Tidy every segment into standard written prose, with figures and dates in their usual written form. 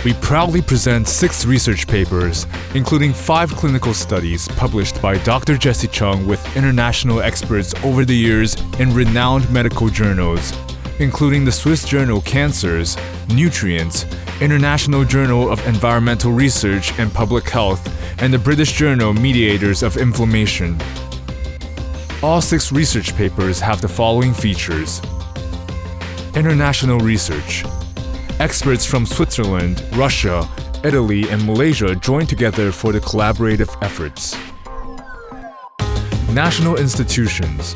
we proudly present 6 research papers, including 5 clinical studies published by Dr. Jessie Chung with international experts over the years in renowned medical journals, including the Swiss journal Cancers, Nutrients, International Journal of Environmental Research and Public Health, and the British journal Mediators of Inflammation. All 6 research papers have the following features. International research. Experts from Switzerland, Russia, Italy, and Malaysia joined together for the collaborative efforts. National institutions.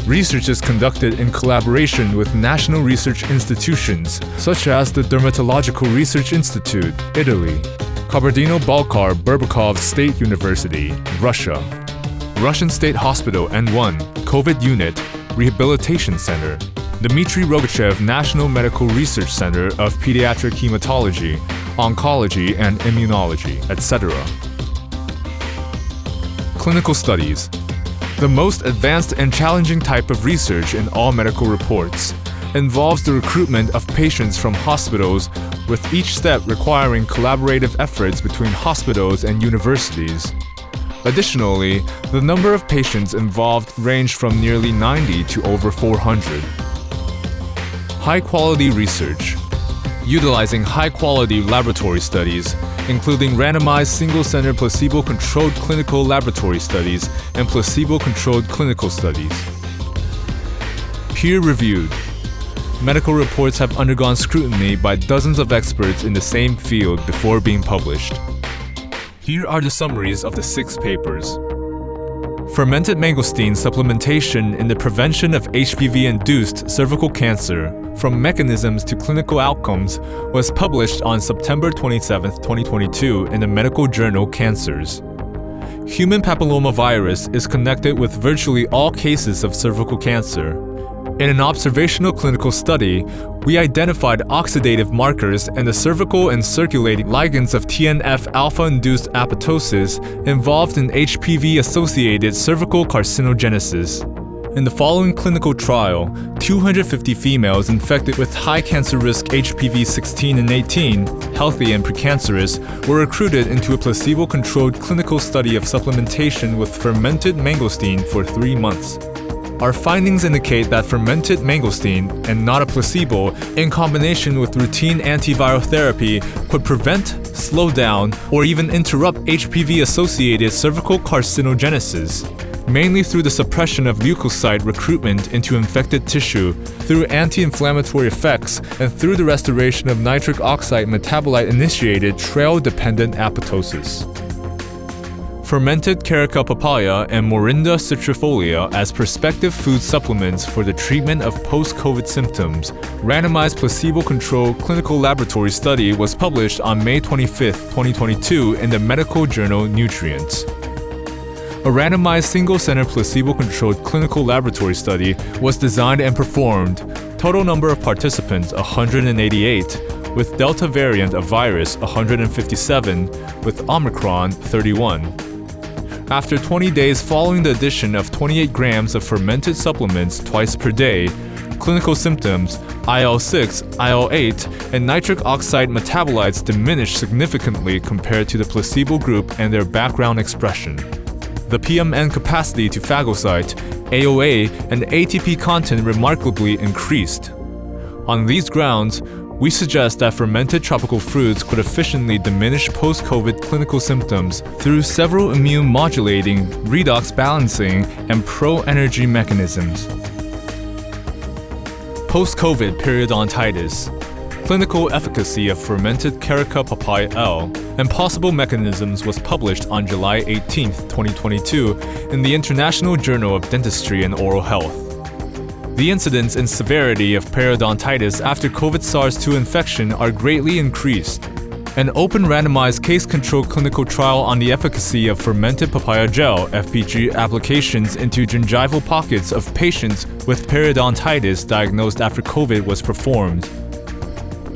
Research is conducted in collaboration with national research institutions, such as the Dermatological Research Institute, Italy, Kabardino-Balkar State University, Russia, Russian State Hospital N1, COVID Unit, Rehabilitation Center, Dmitry Rogachev National Medical Research Center of Pediatric Hematology, Oncology and Immunology, etc. Clinical studies. The most advanced and challenging type of research in all medical reports involves the recruitment of patients from hospitals, with each step requiring collaborative efforts between hospitals and universities. Additionally, the number of patients involved ranged from nearly 90 to over 400. High-quality research. Utilizing high-quality laboratory studies, including randomized single-center placebo-controlled clinical laboratory studies and placebo-controlled clinical studies. Peer-reviewed. Medical reports have undergone scrutiny by dozens of experts in the same field before being published. Here are the summaries of the 6 papers. Fermented mangosteen supplementation in the prevention of HPV-induced cervical cancer, from mechanisms to clinical outcomes, was published on September 27, 2022 in the medical journal Cancers. Human papillomavirus is connected with virtually all cases of cervical cancer. In an observational clinical study, we identified oxidative markers in the cervical and circulating ligands of TNF-alpha-induced apoptosis involved in HPV-associated cervical carcinogenesis. In the following clinical trial, 250 females infected with high cancer risk HPV 16 and 18, healthy and precancerous, were recruited into a placebo-controlled clinical study of supplementation with fermented mangosteen for 3 months. Our findings indicate that fermented mangosteen, and not a placebo, in combination with routine antiviral therapy, could prevent, slow down, or even interrupt HPV-associated cervical carcinogenesis, mainly through the suppression of leukocyte recruitment into infected tissue, through anti-inflammatory effects, and through the restoration of nitric oxide metabolite-initiated trail-dependent apoptosis. Fermented carica papaya and Morinda citrifolia as prospective food supplements for the treatment of post-COVID symptoms. Randomized placebo-controlled clinical laboratory study was published on May 25, 2022 in the medical journal Nutrients. A randomized single-center placebo-controlled clinical laboratory study was designed and performed. Total number of participants 188, with Delta variant of virus 157, with Omicron 31. After 20 days following the addition of 28 grams of fermented supplements twice per day, clinical symptoms, IL-6, IL-8, and nitric oxide metabolites diminished significantly compared to the placebo group and their background expression. The PMN capacity to phagocyte, AOA, and ATP content remarkably increased. On these grounds, we suggest that fermented tropical fruits could efficiently diminish post-COVID clinical symptoms through several immune-modulating, redox balancing, and pro-energy mechanisms. Post-COVID periodontitis. Clinical efficacy of fermented carica papaya L and possible mechanisms was published on July 18, 2022 in the International Journal of Dentistry and Oral Health. The incidence and severity of periodontitis after COVID SARS-2 infection are greatly increased. An open randomized case-controlled clinical trial on the efficacy of fermented papaya gel (FPG) applications into gingival pockets of patients with periodontitis diagnosed after COVID was performed.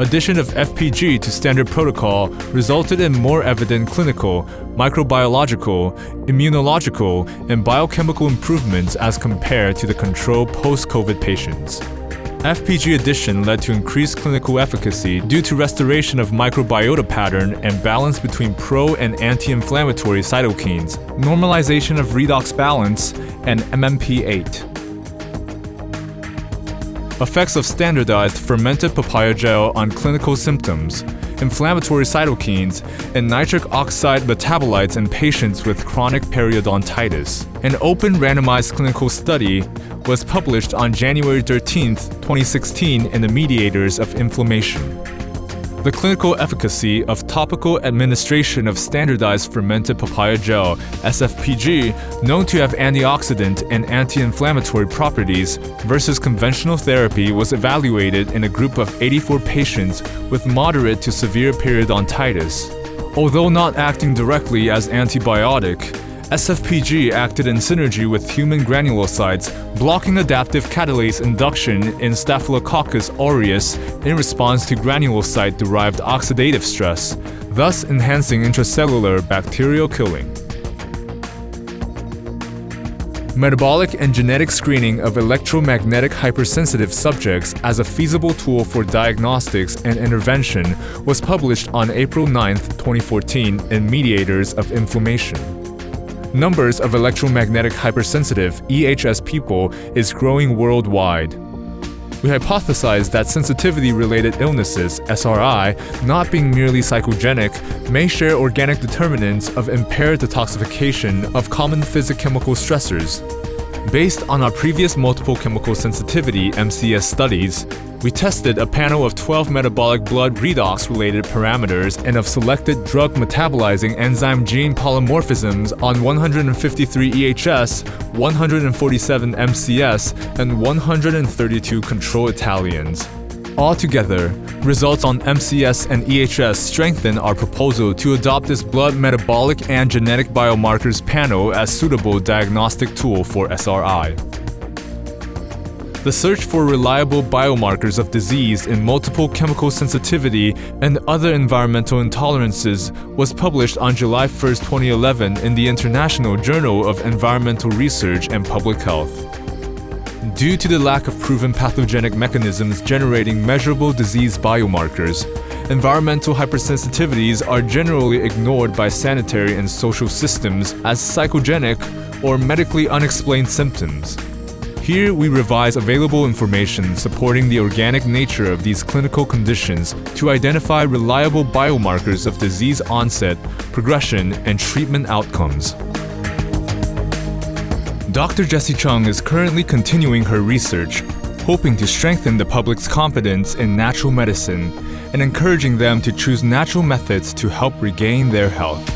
Addition of FPG to standard protocol resulted in more evident clinical, microbiological, immunological, and biochemical improvements as compared to the control post-COVID patients. FPG addition led to increased clinical efficacy due to restoration of microbiota pattern and balance between pro- and anti-inflammatory cytokines, normalization of redox balance, and MMP8. Effects of standardized fermented papaya gel on clinical symptoms, inflammatory cytokines, and nitric oxide metabolites in patients with chronic periodontitis. An open randomized clinical study was published on January 13, 2016 in the Mediators of Inflammation. The clinical efficacy of topical administration of standardized fermented papaya gel, SFPG, known to have antioxidant and anti-inflammatory properties, versus conventional therapy was evaluated in a group of 84 patients with moderate to severe periodontitis. Although not acting directly as antibiotic, SFPG acted in synergy with human granulocytes, blocking adaptive catalase induction in Staphylococcus aureus in response to granulocyte-derived oxidative stress, thus enhancing intracellular bacterial killing. Metabolic and genetic screening of electromagnetic hypersensitive subjects as a feasible tool for diagnostics and intervention was published on April 9, 2014 in Mediators of Inflammation. Numbers of electromagnetic hypersensitive (EHS) people is growing worldwide. We hypothesize that sensitivity-related illnesses (SRI), not being merely psychogenic, may share organic determinants of impaired detoxification of common physicochemical stressors. Based on our previous multiple chemical sensitivity (MCS) studies, we tested a panel of 12 metabolic blood redox-related parameters and of selected drug-metabolizing enzyme gene polymorphisms on 153 EHS, 147 MCS, and 132 control Italians. Altogether, results on MCS and EHS strengthen our proposal to adopt this blood metabolic and genetic biomarkers panel as suitable diagnostic tool for SRI. The search for reliable biomarkers of disease in multiple chemical sensitivity and other environmental intolerances was published on July 1, 2011 in the International Journal of Environmental Research and Public Health. Due to the lack of proven pathogenic mechanisms generating measurable disease biomarkers, environmental hypersensitivities are generally ignored by sanitary and social systems as psychogenic or medically unexplained symptoms. Here we revise available information supporting the organic nature of these clinical conditions to identify reliable biomarkers of disease onset, progression, and treatment outcomes. Dr. Jessie Chung is currently continuing her research, hoping to strengthen the public's confidence in natural medicine and encouraging them to choose natural methods to help regain their health.